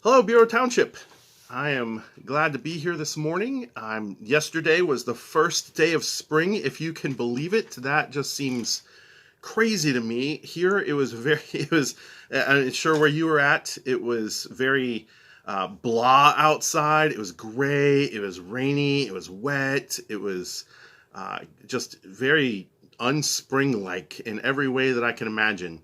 Hello, Bureau Township. I am glad to be here this morning. Yesterday was the first day of spring, if you can believe it. That just seems crazy to me. Here, I'm sure where you were at, it was very blah outside. It was gray, it was rainy, it was wet, it was just very unspring-like in every way that I can imagine.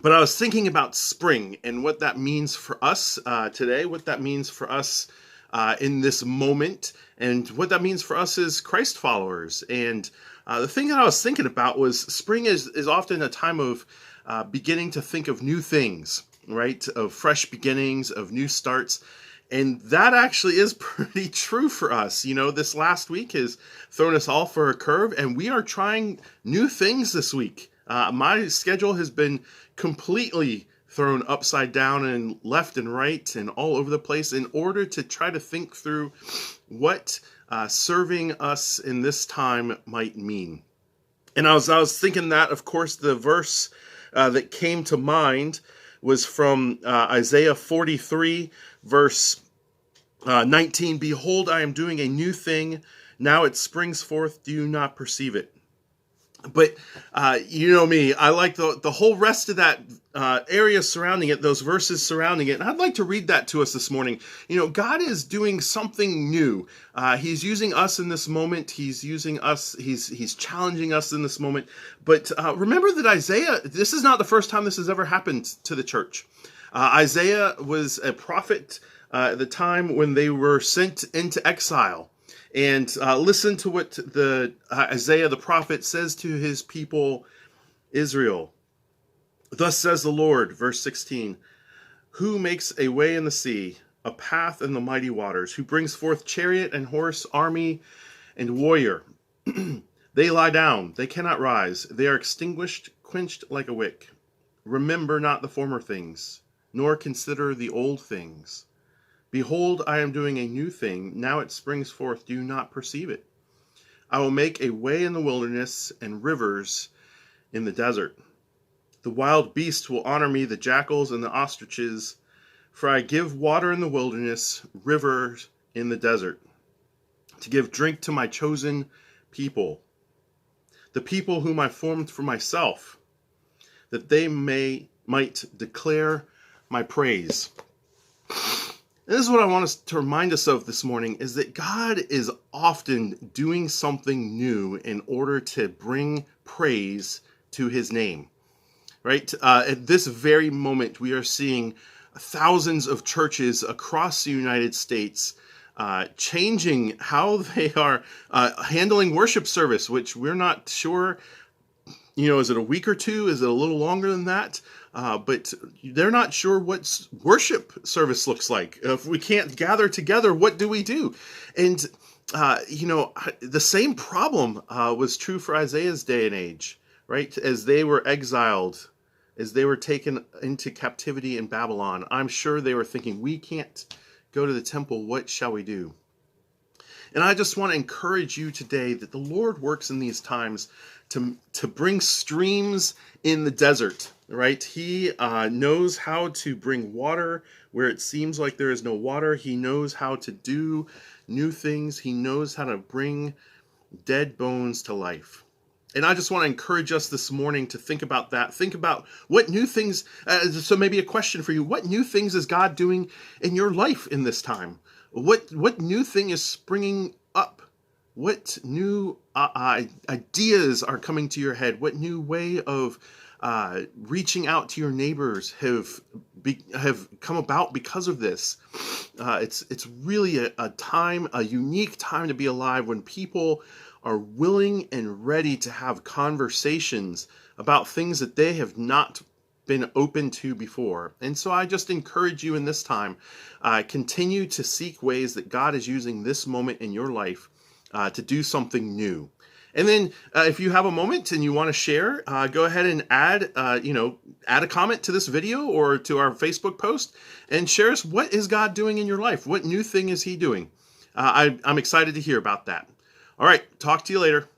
But I was thinking about spring and what that means for us today, what that means for us in this moment, and what that means for us as Christ followers. And the thing that I was thinking about was spring is often a time of beginning to think of new things, right? Of fresh beginnings, of new starts. And that actually is pretty true for us. You know, this last week has thrown us all for a curve, and we are trying new things this week. My schedule has been completely thrown upside down and left and right and all over the place in order to try to think through what serving us in this time might mean. And I was thinking that, of course, the verse that came to mind was from Isaiah 43, verse 19. Behold, I am doing a new thing. Now it springs forth. Do you not perceive it? But you know me, I like the whole rest of that area surrounding it, those verses surrounding it. And I'd like to read that to us this morning. You know, God is doing something new. He's using us in this moment. He's using us. He's challenging us in this moment. But remember that Isaiah, this is not the first time this has ever happened to the church. Isaiah was a prophet at the time when they were sent into exile. And listen to what the Isaiah the prophet says to his people Israel. Thus says the Lord, verse 16, who makes a way in the sea, a path in the mighty waters, who brings forth chariot and horse, army and warrior. They lie down, they cannot rise, they are extinguished, quenched like a wick. Remember not the former things, nor consider the old things. Behold, I am doing a new thing. Now it springs forth. Do you not perceive it? I will make a way in the wilderness and rivers in the desert. The wild beasts will honor me, the jackals and the ostriches, for I give water in the wilderness, rivers in the desert, to give drink to my chosen people, the people whom I formed for myself, that they might declare my praise. This is what I want us to remind us of this morning, is that God is often doing something new in order to bring praise to his name, right? At this very moment, we are seeing thousands of churches across the United States changing how they are handling worship service, which we're not sure. You know, is it a week or two? Is it a little longer than that? But they're not sure what worship service looks like. If we can't gather together, what do we do? And, you know, the same problem was true for Isaiah's day and age, right? As they were exiled, as they were taken into captivity in Babylon, I'm sure they were thinking, we can't go to the temple. What shall we do? And I just want to encourage you today that the Lord works in these times to bring streams in the desert, right? He knows how to bring water where it seems like there is no water. He knows how to do new things. He knows how to bring dead bones to life. And I just want to encourage us this morning to think about that. Think about what new things, so maybe a question for you, what new things is God doing in your life in this time? What new thing is springing up? What new ideas are coming to your head? What new way of reaching out to your neighbors have come about because of this? It's really a unique time to be alive when people are willing and ready to have conversations about things that they have not been open to before. And so I just encourage you in this time, continue to seek ways that God is using this moment in your life to do something new. And then if you have a moment and you want to share, go ahead and add a comment to this video or to our Facebook post and share us, what is God doing in your life? What new thing is he doing? I'm excited to hear about that. All right, talk to you later.